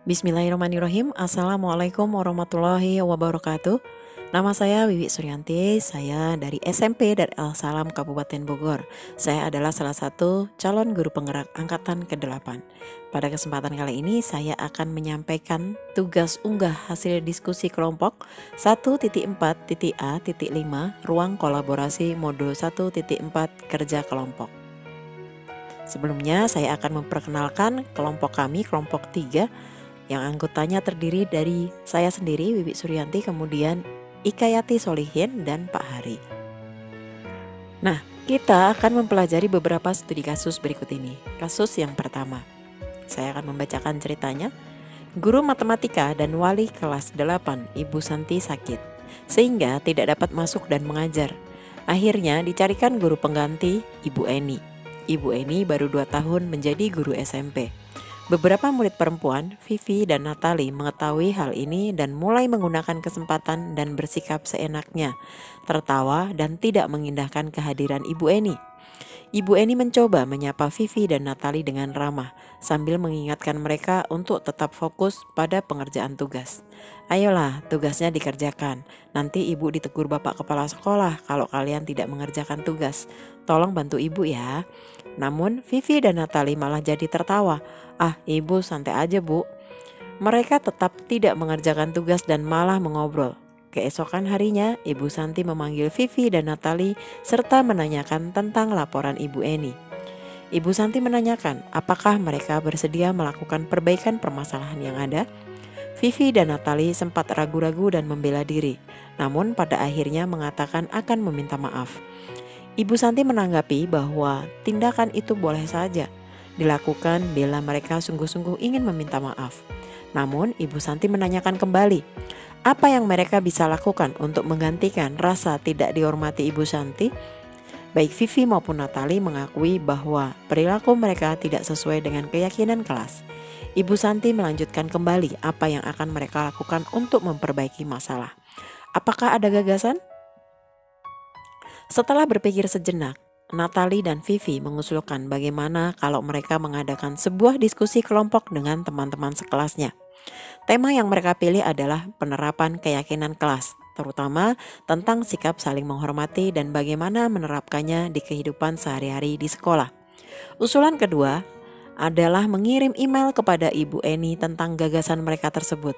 Bismillahirrahmanirrahim. Assalamualaikum warahmatullahi wabarakatuh. Nama saya Wiwi Suryanti, saya dari SMP Darussalam Kabupaten Bogor. Saya adalah salah satu calon guru penggerak angkatan ke-8. Pada kesempatan kali ini saya akan menyampaikan tugas unggah hasil diskusi kelompok 1.4.A.5 ruang kolaborasi modul 1.4 kerja kelompok. Sebelumnya saya akan memperkenalkan kelompok kami, kelompok 3, yang anggotanya terdiri dari saya sendiri, Wiwi Suryanti, kemudian Ikayati Solihin, dan Pak Hari. Nah, kita akan mempelajari beberapa studi kasus berikut ini. Kasus yang pertama, saya akan membacakan ceritanya. Guru matematika dan wali kelas 8, Ibu Santi sakit, sehingga tidak dapat masuk dan mengajar. Akhirnya dicarikan guru pengganti, Ibu Eni. Ibu Eni baru 2 tahun menjadi guru SMP. Beberapa murid perempuan, Vivi dan Natali, mengetahui hal ini dan mulai menggunakan kesempatan dan bersikap seenaknya, tertawa dan tidak mengindahkan kehadiran Ibu Eni. Ibu Eni mencoba menyapa Vivi dan Natali dengan ramah, sambil mengingatkan mereka untuk tetap fokus pada pengerjaan tugas. Ayolah, tugasnya dikerjakan. Nanti ibu ditegur bapak kepala sekolah kalau kalian tidak mengerjakan tugas. Tolong bantu ibu ya. Namun Vivi dan Natali malah jadi tertawa. Ah, ibu santai aja bu. Mereka tetap tidak mengerjakan tugas dan malah mengobrol. Keesokan harinya, Ibu Santi memanggil Vivi dan Natali serta menanyakan tentang laporan Ibu Eni. Ibu Santi menanyakan apakah mereka bersedia melakukan perbaikan permasalahan yang ada. Vivi dan Natali sempat ragu-ragu dan membela diri, namun pada akhirnya mengatakan akan meminta maaf. Ibu Santi menanggapi bahwa tindakan itu boleh saja dilakukan bila mereka sungguh-sungguh ingin meminta maaf. Namun Ibu Santi menanyakan kembali, apa yang mereka bisa lakukan untuk menggantikan rasa tidak dihormati Ibu Santi? Baik Vivi maupun Natali mengakui bahwa perilaku mereka tidak sesuai dengan keyakinan kelas. Ibu Santi melanjutkan kembali apa yang akan mereka lakukan untuk memperbaiki masalah. Apakah ada gagasan? Setelah berpikir sejenak, Natali dan Vivi mengusulkan bagaimana kalau mereka mengadakan sebuah diskusi kelompok dengan teman-teman sekelasnya. Tema yang mereka pilih adalah penerapan keyakinan kelas, terutama tentang sikap saling menghormati dan bagaimana menerapkannya di kehidupan sehari-hari di sekolah. Usulan kedua adalah mengirim email kepada Ibu Eni tentang gagasan mereka tersebut.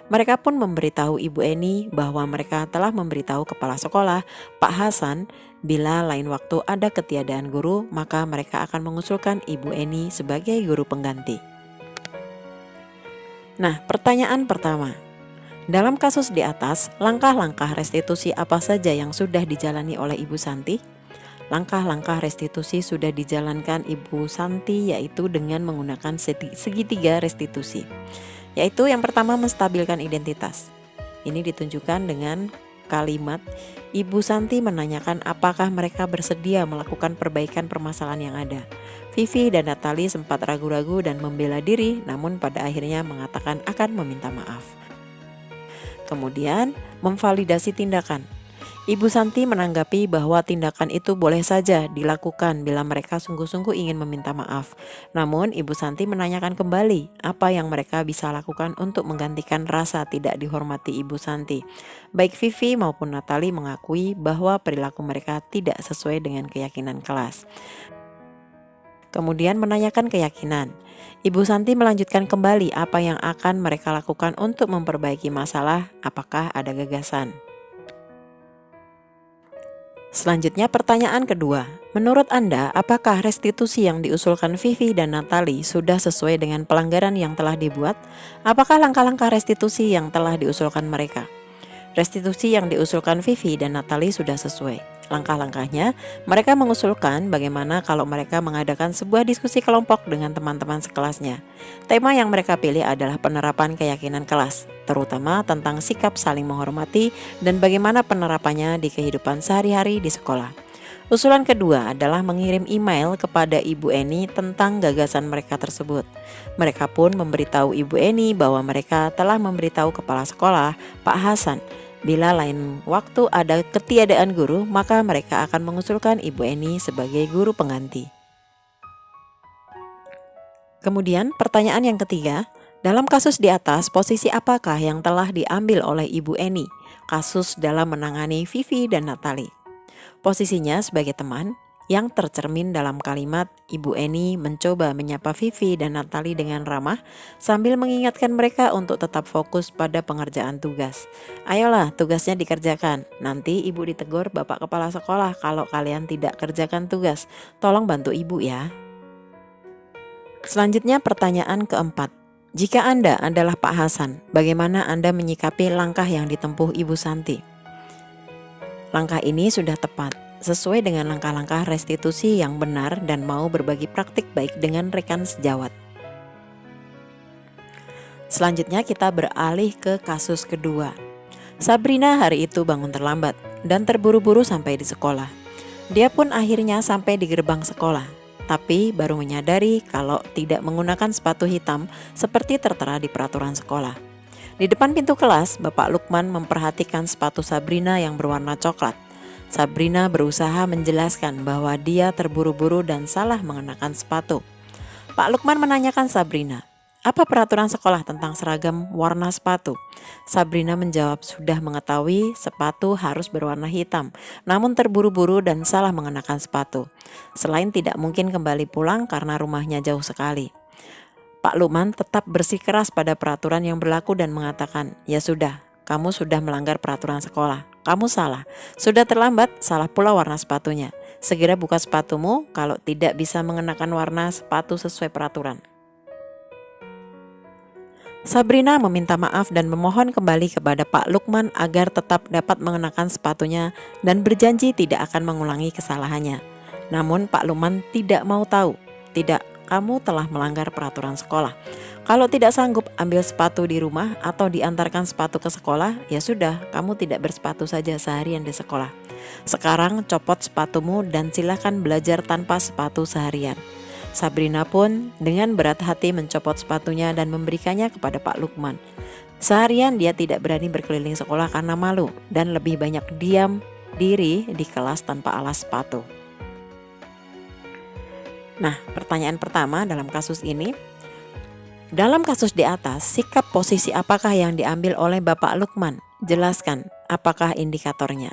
Mereka pun memberitahu Ibu Eni bahwa mereka telah memberitahu kepala sekolah, Pak Hasan, bila lain waktu ada ketiadaan guru, maka mereka akan mengusulkan Ibu Eni sebagai guru pengganti. Nah, pertanyaan pertama. Dalam kasus di atas, langkah-langkah restitusi apa saja yang sudah dijalani oleh Ibu Santi? Langkah-langkah restitusi sudah dijalankan Ibu Santi, yaitu dengan menggunakan segitiga restitusi. Yaitu yang pertama, menstabilkan identitas. Ini ditunjukkan dengan kalimat Ibu Santi menanyakan apakah mereka bersedia melakukan perbaikan permasalahan yang ada. Vivi dan Natali sempat ragu-ragu dan membela diri, namun pada akhirnya mengatakan akan meminta maaf. Kemudian, memvalidasi tindakan. Ibu Santi menanggapi bahwa tindakan itu boleh saja dilakukan bila mereka sungguh-sungguh ingin meminta maaf. Namun Ibu Santi menanyakan kembali apa yang mereka bisa lakukan untuk menggantikan rasa tidak dihormati Ibu Santi. Baik Vivi maupun Natali mengakui bahwa perilaku mereka tidak sesuai dengan keyakinan kelas. Kemudian menanyakan keyakinan. Ibu Santi melanjutkan kembali apa yang akan mereka lakukan untuk memperbaiki masalah, apakah ada gagasan. Selanjutnya pertanyaan kedua, menurut Anda apakah restitusi yang diusulkan Vivi dan Natali sudah sesuai dengan pelanggaran yang telah dibuat? Apakah langkah-langkah restitusi yang telah diusulkan mereka? Restitusi yang diusulkan Vivi dan Natali sudah sesuai. Langkah-langkahnya, mereka mengusulkan bagaimana kalau mereka mengadakan sebuah diskusi kelompok dengan teman-teman sekelasnya. Tema yang mereka pilih adalah penerapan keyakinan kelas, terutama tentang sikap saling menghormati dan bagaimana penerapannya di kehidupan sehari-hari di sekolah. Usulan kedua adalah mengirim email kepada Ibu Eni tentang gagasan mereka tersebut. Mereka pun memberitahu Ibu Eni bahwa mereka telah memberitahu kepala sekolah, Pak Hasan, bila lain waktu ada ketiadaan guru, maka mereka akan mengusulkan Ibu Eni sebagai guru pengganti. Kemudian pertanyaan yang ketiga, Dalam kasus di atas, posisi apakah yang telah diambil oleh Ibu Eni? Kasus dalam menangani Vivi dan Natali. Posisinya sebagai teman yang tercermin dalam kalimat Ibu Eni mencoba menyapa Vivi dan Natali dengan ramah sambil mengingatkan mereka untuk tetap fokus pada pengerjaan tugas. Ayolah, tugasnya dikerjakan. Nanti Ibu ditegur Bapak Kepala Sekolah kalau kalian tidak kerjakan tugas. Tolong bantu Ibu ya. Selanjutnya pertanyaan keempat. Jika Anda adalah Pak Hasan, bagaimana Anda menyikapi langkah yang ditempuh Ibu Santi? Langkah ini sudah tepat, sesuai dengan langkah-langkah restitusi yang benar dan mau berbagi praktik baik dengan rekan sejawat. Selanjutnya kita beralih ke kasus kedua. Sabrina hari itu bangun terlambat dan terburu-buru sampai di sekolah. Dia pun akhirnya sampai di gerbang sekolah, tapi baru menyadari kalau tidak menggunakan sepatu hitam seperti tertera di peraturan sekolah. Di depan pintu kelas, Bapak Lukman memperhatikan sepatu Sabrina yang berwarna coklat. Sabrina berusaha menjelaskan bahwa dia terburu-buru dan salah mengenakan sepatu. Pak Lukman menanyakan Sabrina, apa peraturan sekolah tentang seragam warna sepatu? Sabrina menjawab sudah mengetahui sepatu harus berwarna hitam, namun terburu-buru dan salah mengenakan sepatu. Selain tidak mungkin kembali pulang karena rumahnya jauh sekali. Pak Lukman tetap bersikeras pada peraturan yang berlaku dan mengatakan, ya sudah, kamu sudah melanggar peraturan sekolah. Kamu salah, sudah terlambat, salah pula warna sepatunya. Segera buka sepatumu kalau tidak bisa mengenakan warna sepatu sesuai peraturan. Sabrina meminta maaf dan memohon kembali kepada Pak Lukman agar tetap dapat mengenakan sepatunya dan berjanji tidak akan mengulangi kesalahannya. Namun Pak Lukman tidak mau tahu. Tidak, kamu telah melanggar peraturan sekolah. Kalau tidak sanggup ambil sepatu di rumah atau diantarkan sepatu ke sekolah, ya sudah, kamu tidak bersepatu saja seharian di sekolah. Sekarang copot sepatumu dan silakan belajar tanpa sepatu seharian. Sabrina pun dengan berat hati mencopot sepatunya dan memberikannya kepada Pak Lukman. Seharian dia tidak berani berkeliling sekolah karena malu dan lebih banyak diam diri di kelas tanpa alas sepatu. Nah, pertanyaan pertama dalam kasus ini, dalam kasus di atas, sikap posisi apakah yang diambil oleh Bapak Lukman? Jelaskan, apakah indikatornya?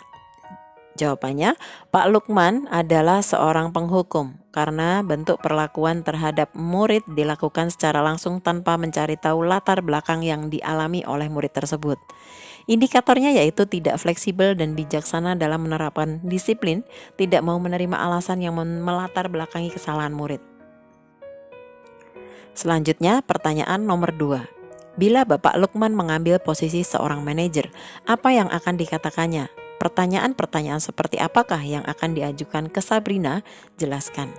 Jawabannya, Pak Lukman adalah seorang penghukum karena bentuk perlakuan terhadap murid dilakukan secara langsung tanpa mencari tahu latar belakang yang dialami oleh murid tersebut. Indikatornya yaitu tidak fleksibel dan bijaksana dalam menerapkan disiplin, tidak mau menerima alasan yang melatar belakangi kesalahan murid. Selanjutnya pertanyaan nomor 2. Bila Bapak Lukman mengambil posisi seorang manajer, apa yang akan dikatakannya? Pertanyaan-pertanyaan seperti apakah yang akan diajukan ke Sabrina? Jelaskan.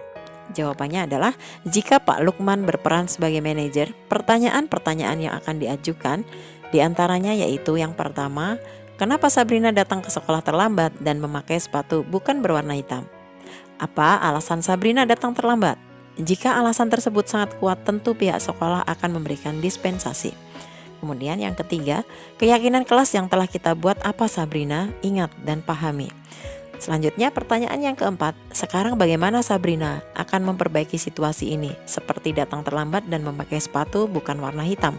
Jawabannya adalah, jika Pak Lukman berperan sebagai manajer, pertanyaan-pertanyaan yang akan diajukan diantaranya yaitu yang pertama, kenapa Sabrina datang ke sekolah terlambat dan memakai sepatu bukan berwarna hitam? Apa alasan Sabrina datang terlambat? Jika alasan tersebut sangat kuat, tentu pihak sekolah akan memberikan dispensasi. Kemudian yang ketiga, keyakinan kelas yang telah kita buat apa Sabrina? Ingat dan pahami. Selanjutnya pertanyaan yang keempat, sekarang bagaimana Sabrina akan memperbaiki situasi ini seperti datang terlambat dan memakai sepatu bukan warna hitam?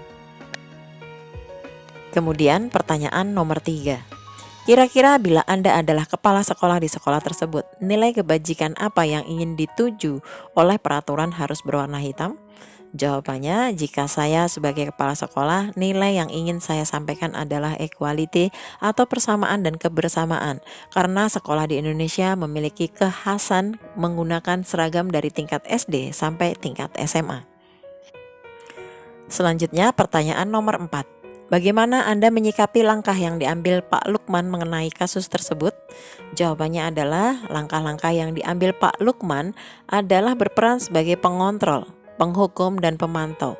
Kemudian pertanyaan nomor 3. Kira-kira bila Anda adalah kepala sekolah di sekolah tersebut, nilai kebajikan apa yang ingin dituju oleh peraturan harus berwarna hitam? Jawabannya, jika saya sebagai kepala sekolah, nilai yang ingin saya sampaikan adalah equality atau persamaan dan kebersamaan. Karena sekolah di Indonesia memiliki kekhasan menggunakan seragam dari tingkat SD sampai tingkat SMA. Selanjutnya pertanyaan nomor 4. Bagaimana Anda menyikapi langkah yang diambil Pak Lukman mengenai kasus tersebut? Jawabannya adalah langkah-langkah yang diambil Pak Lukman adalah berperan sebagai pengontrol, penghukum, dan pemantau.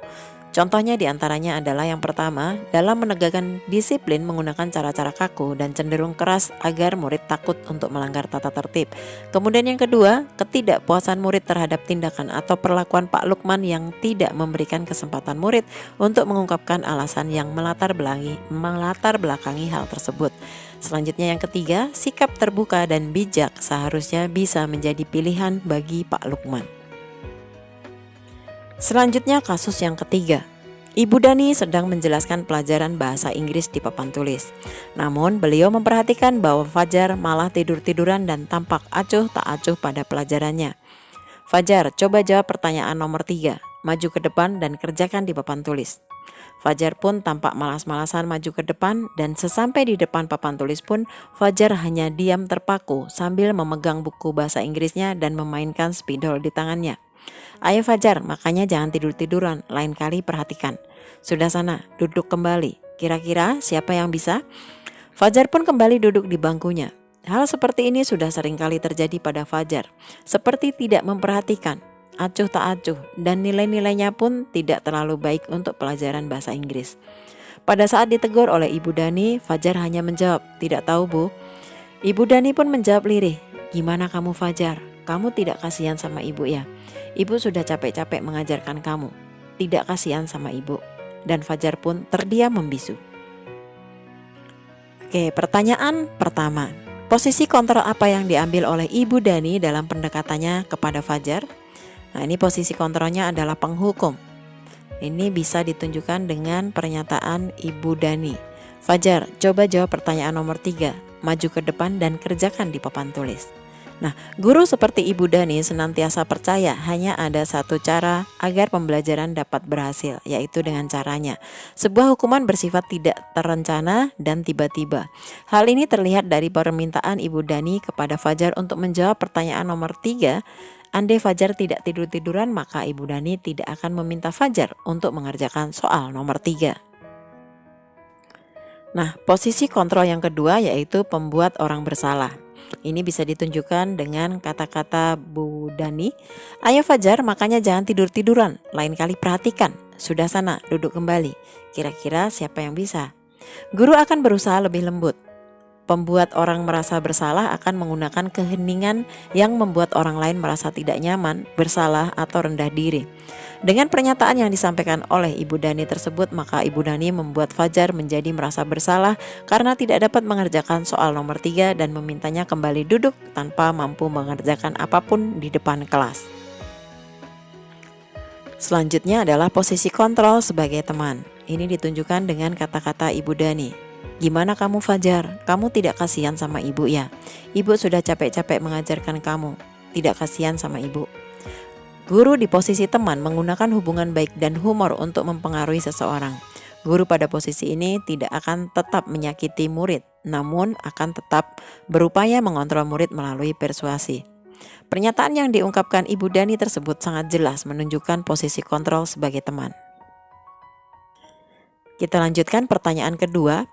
Contohnya diantaranya adalah yang pertama, dalam menegakkan disiplin menggunakan cara-cara kaku dan cenderung keras agar murid takut untuk melanggar tata tertib. Kemudian yang kedua, ketidakpuasan murid terhadap tindakan atau perlakuan Pak Lukman yang tidak memberikan kesempatan murid untuk mengungkapkan alasan yang melatar belakangi hal tersebut. Selanjutnya yang ketiga, sikap terbuka dan bijak seharusnya bisa menjadi pilihan bagi Pak Lukman. Selanjutnya kasus yang ketiga. Ibu Dani sedang menjelaskan pelajaran bahasa Inggris di papan tulis. Namun beliau memperhatikan bahwa Fajar malah tidur-tiduran dan tampak acuh tak acuh pada pelajarannya. Fajar, coba jawab pertanyaan nomor 3. Maju ke depan dan kerjakan di papan tulis. Fajar pun tampak malas-malasan maju ke depan dan sesampai di depan papan tulis pun Fajar hanya diam terpaku sambil memegang buku bahasa Inggrisnya dan memainkan spidol di tangannya. Ayo Fajar, makanya jangan tidur-tiduran, lain kali perhatikan. Sudah sana, duduk kembali. Kira-kira siapa yang bisa? Fajar pun kembali duduk di bangkunya. Hal seperti ini sudah sering kali terjadi pada Fajar. Seperti tidak memperhatikan, acuh tak acuh, dan nilai-nilainya pun tidak terlalu baik untuk pelajaran bahasa Inggris. Pada saat ditegur oleh Ibu Dani, Fajar hanya menjawab, "Tidak tahu, Bu." Ibu Dani pun menjawab lirih, "Gimana kamu Fajar? Kamu tidak kasihan sama ibu ya? Ibu sudah capek-capek mengajarkan kamu. Tidak kasihan sama ibu." Dan Fajar pun terdiam membisu. Oke, pertanyaan pertama. Posisi kontrol apa yang diambil oleh Ibu Dani dalam pendekatannya kepada Fajar? Nah, ini posisi kontrolnya adalah penghukum. Ini bisa ditunjukkan dengan pernyataan Ibu Dani. Fajar, coba jawab pertanyaan nomor 3. Maju ke depan dan kerjakan di papan tulis. Nah, guru seperti Ibu Dani senantiasa percaya hanya ada satu cara agar pembelajaran dapat berhasil, yaitu dengan caranya. Sebuah hukuman bersifat tidak terencana dan tiba-tiba. Hal ini terlihat dari permintaan Ibu Dani kepada Fajar untuk menjawab pertanyaan nomor 3. Andai Fajar tidak tidur-tiduran, maka Ibu Dani tidak akan meminta Fajar untuk mengerjakan soal nomor 3. Nah, posisi kontrol yang kedua yaitu pembuat orang bersalah. Ini bisa ditunjukkan dengan kata-kata Bu Dani. Ayo Fajar, makanya jangan tidur-tiduran, lain kali perhatikan. Sudah sana, duduk kembali. Kira-kira siapa yang bisa? Guru akan berusaha lebih lembut. Pembuat orang merasa bersalah akan menggunakan keheningan yang membuat orang lain merasa tidak nyaman, bersalah, atau rendah diri. Dengan pernyataan yang disampaikan oleh Ibu Dani tersebut, maka Ibu Dani membuat Fajar menjadi merasa bersalah karena tidak dapat mengerjakan soal nomor 3 dan memintanya kembali duduk tanpa mampu mengerjakan apapun di depan kelas. Selanjutnya adalah posisi kontrol sebagai teman. Ini ditunjukkan dengan kata-kata Ibu Dani. Gimana kamu Fajar? Kamu tidak kasihan sama ibu ya? Ibu sudah capek-capek mengajarkan kamu. Tidak kasihan sama ibu. Guru di posisi teman menggunakan hubungan baik dan humor untuk mempengaruhi seseorang. Guru pada posisi ini tidak akan tetap menyakiti murid, namun akan tetap berupaya mengontrol murid melalui persuasi. Pernyataan yang diungkapkan Ibu Dani tersebut sangat jelas menunjukkan posisi kontrol sebagai teman. Kita lanjutkan pertanyaan kedua.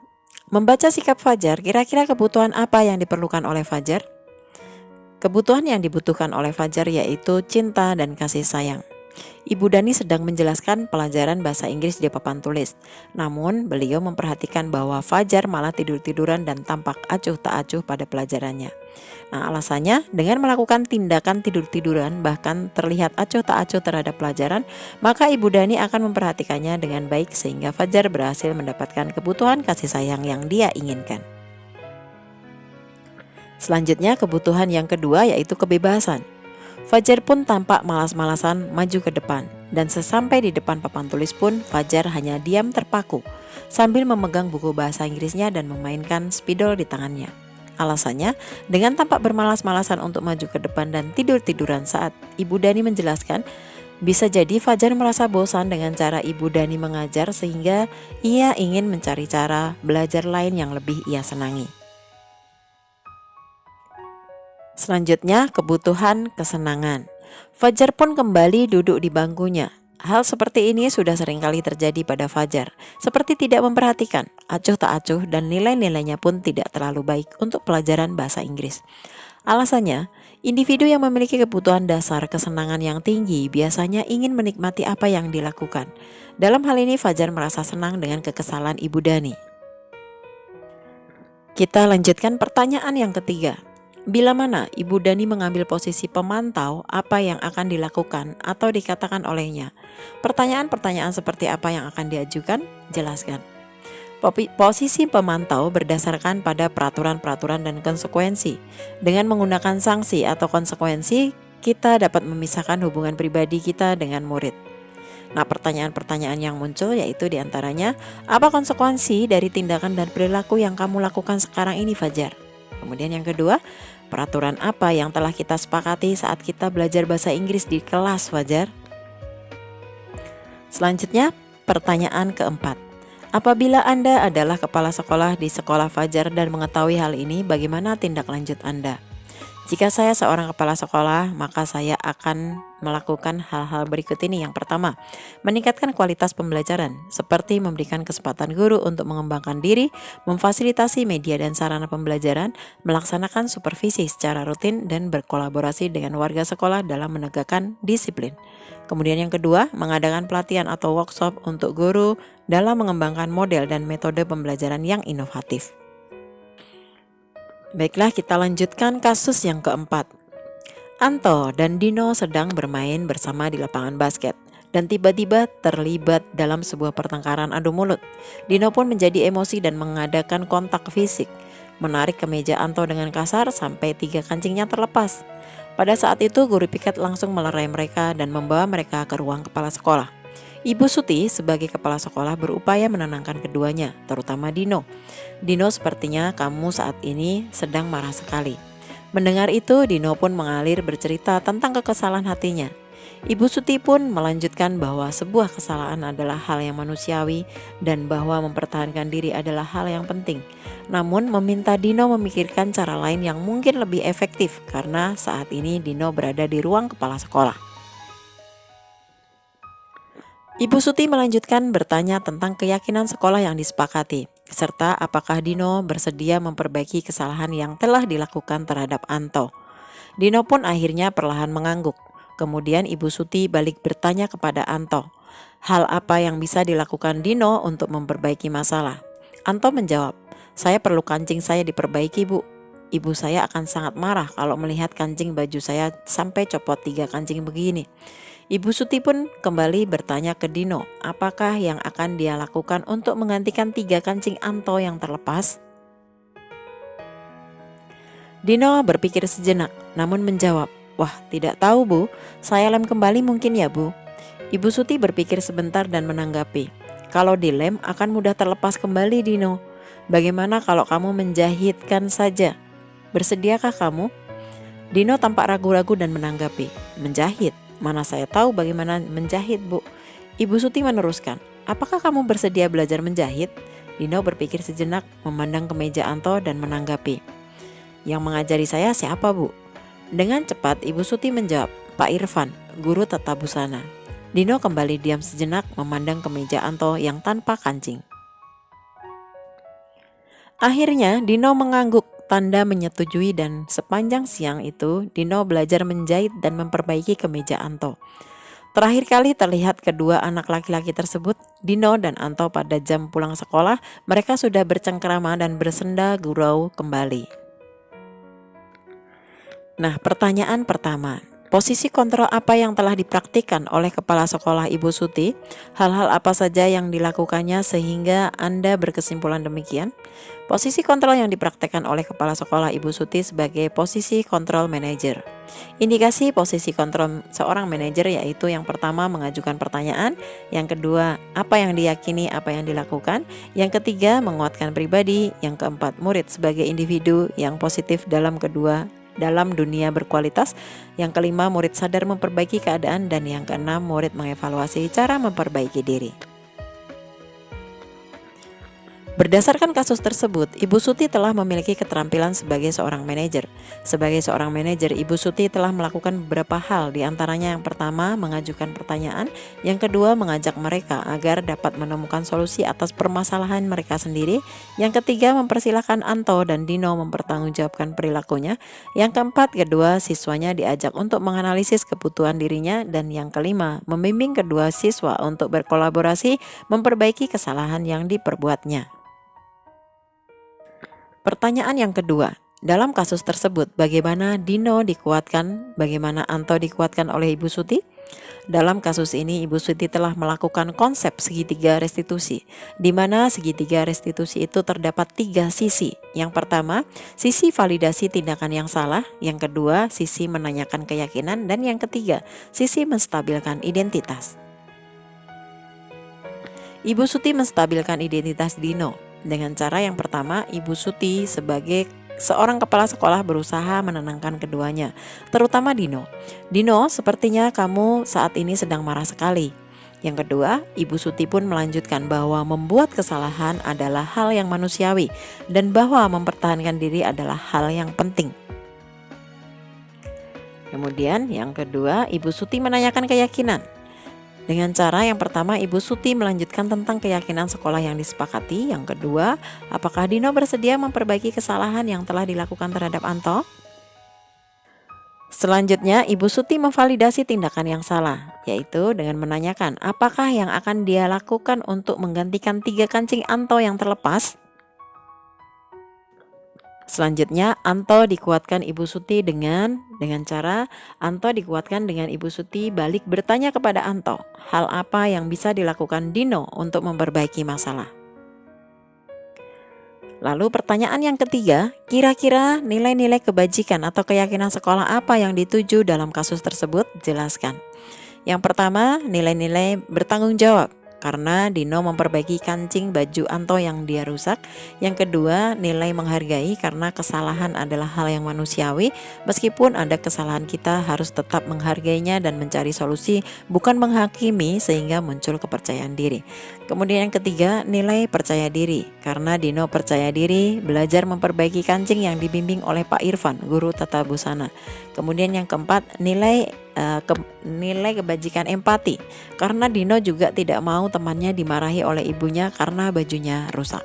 Membaca sikap Fajar, kira-kira kebutuhan apa yang diperlukan oleh Fajar? Kebutuhan yang dibutuhkan oleh Fajar yaitu cinta dan kasih sayang. Ibu Dani sedang menjelaskan pelajaran bahasa Inggris di papan tulis. Namun beliau memperhatikan bahwa Fajar malah tidur-tiduran dan tampak acuh tak acuh pada pelajarannya. Nah, alasannya dengan melakukan tindakan tidur-tiduran bahkan terlihat acuh tak acuh terhadap pelajaran, maka Ibu Dani akan memperhatikannya dengan baik sehingga Fajar berhasil mendapatkan kebutuhan kasih sayang yang dia inginkan. Selanjutnya kebutuhan yang kedua yaitu kebebasan. Fajar pun tampak malas-malasan maju ke depan dan sesampai di depan papan tulis pun Fajar hanya diam terpaku sambil memegang buku bahasa Inggrisnya dan memainkan spidol di tangannya. Alasannya, dengan tampak bermalas-malasan untuk maju ke depan dan tidur-tiduran saat Ibu Dani menjelaskan, bisa jadi Fajar merasa bosan dengan cara Ibu Dani mengajar sehingga ia ingin mencari cara belajar lain yang lebih ia senangi. Selanjutnya, kebutuhan kesenangan. Fajar pun kembali duduk di bangkunya. Hal seperti ini sudah seringkali terjadi pada Fajar, seperti tidak memperhatikan, acuh tak acuh, dan nilai-nilainya pun tidak terlalu baik untuk pelajaran bahasa Inggris. Alasannya, individu yang memiliki kebutuhan dasar kesenangan yang tinggi biasanya ingin menikmati apa yang dilakukan. Dalam hal ini Fajar merasa senang dengan kekesalan Ibu Dani. Kita lanjutkan pertanyaan yang ketiga. Bila mana Ibu Dani mengambil posisi pemantau apa yang akan dilakukan atau dikatakan olehnya? Pertanyaan-pertanyaan seperti apa yang akan diajukan? Jelaskan. Posisi pemantau berdasarkan pada peraturan-peraturan dan konsekuensi. Dengan menggunakan sanksi atau konsekuensi, kita dapat memisahkan hubungan pribadi kita dengan murid. Nah, pertanyaan-pertanyaan yang muncul yaitu diantaranya, apa konsekuensi dari tindakan dan perilaku yang kamu lakukan sekarang ini, Fajar? Kemudian yang kedua, peraturan apa yang telah kita sepakati saat kita belajar bahasa Inggris di kelas, Fajar? Selanjutnya, pertanyaan keempat. Apabila Anda adalah kepala sekolah di sekolah Fajar dan mengetahui hal ini, bagaimana tindak lanjut Anda? Jika saya seorang kepala sekolah, maka saya akan melakukan hal-hal berikut ini. Yang pertama, meningkatkan kualitas pembelajaran, seperti memberikan kesempatan guru untuk mengembangkan diri, memfasilitasi media dan sarana pembelajaran, melaksanakan supervisi secara rutin, dan berkolaborasi dengan warga sekolah dalam menegakkan disiplin. Kemudian yang kedua, mengadakan pelatihan atau workshop untuk guru dalam mengembangkan model dan metode pembelajaran yang inovatif. Baiklah, kita lanjutkan kasus yang keempat. Anto dan Dino sedang bermain bersama di lapangan basket dan tiba-tiba terlibat dalam sebuah pertengkaran adu mulut. Dino pun menjadi emosi dan mengadakan kontak fisik, menarik kemeja Anto dengan kasar sampai 3 kancingnya terlepas. Pada saat itu guru piket langsung melerai mereka dan membawa mereka ke ruang kepala sekolah. Ibu Suti sebagai kepala sekolah berupaya menenangkan keduanya, terutama Dino. Dino, sepertinya kamu saat ini sedang marah sekali. Mendengar itu, Dino pun mengalir bercerita tentang kekesalan hatinya. Ibu Suti pun melanjutkan bahwa sebuah kesalahan adalah hal yang manusiawi dan bahwa mempertahankan diri adalah hal yang penting. Namun meminta Dino memikirkan cara lain yang mungkin lebih efektif karena saat ini Dino berada di ruang kepala sekolah. Ibu Suti melanjutkan bertanya tentang keyakinan sekolah yang disepakati, serta apakah Dino bersedia memperbaiki kesalahan yang telah dilakukan terhadap Anto. Dino pun akhirnya perlahan mengangguk. Kemudian Ibu Suti balik bertanya kepada Anto, hal apa yang bisa dilakukan Dino untuk memperbaiki masalah? Anto menjawab, saya perlu kancing saya diperbaiki, Bu. Ibu saya akan sangat marah kalau melihat kancing baju saya sampai copot 3 kancing begini. Ibu Suti pun kembali bertanya ke Dino, apakah yang akan dia lakukan untuk menggantikan 3 kancing Anto yang terlepas? Dino berpikir sejenak, namun menjawab, wah, tidak tahu, Bu, saya lem kembali mungkin ya, Bu. Ibu Suti berpikir sebentar dan menanggapi, kalau dilem akan mudah terlepas kembali, Dino. Bagaimana kalau kamu menjahitkan saja? Bersediakah kamu? Dino tampak ragu-ragu dan menanggapi, menjahit? Mana saya tahu bagaimana menjahit, Bu. Ibu Suti meneruskan, apakah kamu bersedia belajar menjahit? Dino berpikir sejenak, memandang ke meja Anto dan menanggapi, yang mengajari saya siapa, Bu? Dengan cepat Ibu Suti menjawab, Pak Irfan, guru tata busana. Dino kembali diam sejenak memandang ke meja Anto yang tanpa kancing. Akhirnya Dino mengangguk, tanda menyetujui, dan sepanjang siang itu Dino belajar menjahit dan memperbaiki kemeja Anto. Terakhir kali terlihat kedua anak laki-laki tersebut, Dino dan Anto, pada jam pulang sekolah. Mereka sudah bercengkerama dan bersenda gurau kembali. Nah, pertanyaan pertama, posisi kontrol apa yang telah dipraktikkan oleh kepala sekolah Ibu Suti? Hal-hal apa saja yang dilakukannya sehingga Anda berkesimpulan demikian? Posisi kontrol yang dipraktikkan oleh kepala sekolah Ibu Suti sebagai posisi kontrol manajer. Indikasi posisi kontrol seorang manajer yaitu yang pertama mengajukan pertanyaan, yang kedua apa yang diyakini, apa yang dilakukan, yang ketiga menguatkan pribadi, yang keempat murid sebagai individu yang positif dalam dunia berkualitas, yang kelima murid sadar memperbaiki keadaan, dan yang keenam murid mengevaluasi cara memperbaiki diri. Berdasarkan kasus tersebut, Ibu Suti telah memiliki keterampilan sebagai seorang manajer. Sebagai seorang manajer, Ibu Suti telah melakukan beberapa hal, diantaranya yang pertama mengajukan pertanyaan, yang kedua mengajak mereka agar dapat menemukan solusi atas permasalahan mereka sendiri, yang ketiga mempersilahkan Anto dan Dino mempertanggungjawabkan perilakunya, yang keempat kedua siswanya diajak untuk menganalisis kebutuhan dirinya, dan yang kelima membimbing kedua siswa untuk berkolaborasi memperbaiki kesalahan yang diperbuatnya. Pertanyaan yang kedua, dalam kasus tersebut bagaimana Dino dikuatkan, bagaimana Anto dikuatkan oleh Ibu Suti? Dalam kasus ini Ibu Suti telah melakukan konsep segitiga restitusi, di mana segitiga restitusi itu terdapat 3 sisi. Yang pertama, sisi validasi tindakan yang salah, yang kedua, sisi menanyakan keyakinan, dan yang ketiga, sisi menstabilkan identitas. Ibu Suti menstabilkan identitas Dino. Dengan cara yang pertama, Ibu Suti sebagai seorang kepala sekolah berusaha menenangkan keduanya, terutama Dino. Dino, sepertinya kamu saat ini sedang marah sekali. Yang kedua, Ibu Suti pun melanjutkan bahwa membuat kesalahan adalah hal yang manusiawi dan bahwa mempertahankan diri adalah hal yang penting. Kemudian yang kedua, Ibu Suti menanyakan keyakinan. Dengan cara yang pertama, Ibu Suti melanjutkan tentang keyakinan sekolah yang disepakati. Yang kedua, apakah Dino bersedia memperbaiki kesalahan yang telah dilakukan terhadap Anto? Selanjutnya, Ibu Suti memvalidasi tindakan yang salah, yaitu dengan menanyakan apakah yang akan dia lakukan untuk menggantikan 3 kancing Anto yang terlepas. Selanjutnya, Anto dikuatkan Ibu Suti dengan cara Anto dikuatkan dengan Ibu Suti balik bertanya kepada Anto, hal apa yang bisa dilakukan Dino untuk memperbaiki masalah. Lalu pertanyaan yang ketiga, kira-kira nilai-nilai kebajikan atau keyakinan sekolah apa yang dituju dalam kasus tersebut? Jelaskan. Yang pertama, nilai-nilai bertanggung jawab, karena Dino memperbaiki kancing baju Anto yang dia rusak. Yang kedua, nilai menghargai, karena kesalahan adalah hal yang manusiawi. Meskipun ada kesalahan, kita harus tetap menghargainya dan mencari solusi, bukan menghakimi sehingga muncul kepercayaan diri. Kemudian yang ketiga, nilai percaya diri, karena Dino percaya diri belajar memperbaiki kancing yang dibimbing oleh Pak Irfan, guru tata busana. Kemudian yang keempat, nilai kebajikan empati, karena Dino juga tidak mau temannya dimarahi oleh ibunya karena bajunya rusak.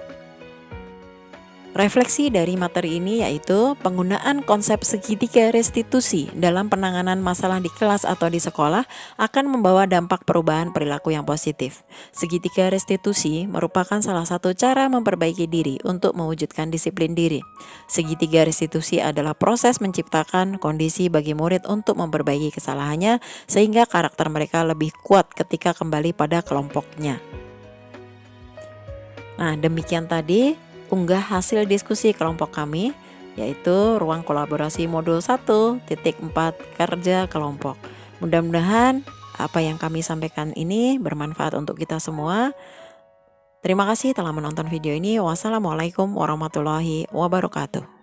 Refleksi dari materi ini yaitu penggunaan konsep segitiga restitusi dalam penanganan masalah di kelas atau di sekolah akan membawa dampak perubahan perilaku yang positif. Segitiga restitusi merupakan salah satu cara memperbaiki diri untuk mewujudkan disiplin diri. Segitiga restitusi adalah proses menciptakan kondisi bagi murid untuk memperbaiki kesalahannya sehingga karakter mereka lebih kuat ketika kembali pada kelompoknya. Nah, demikian tadi unggah hasil diskusi kelompok kami, yaitu ruang kolaborasi modul 1.4 kerja kelompok. Mudah-mudahan apa yang kami sampaikan ini bermanfaat untuk kita semua. Terima kasih telah menonton video ini. Wassalamualaikum warahmatullahi wabarakatuh.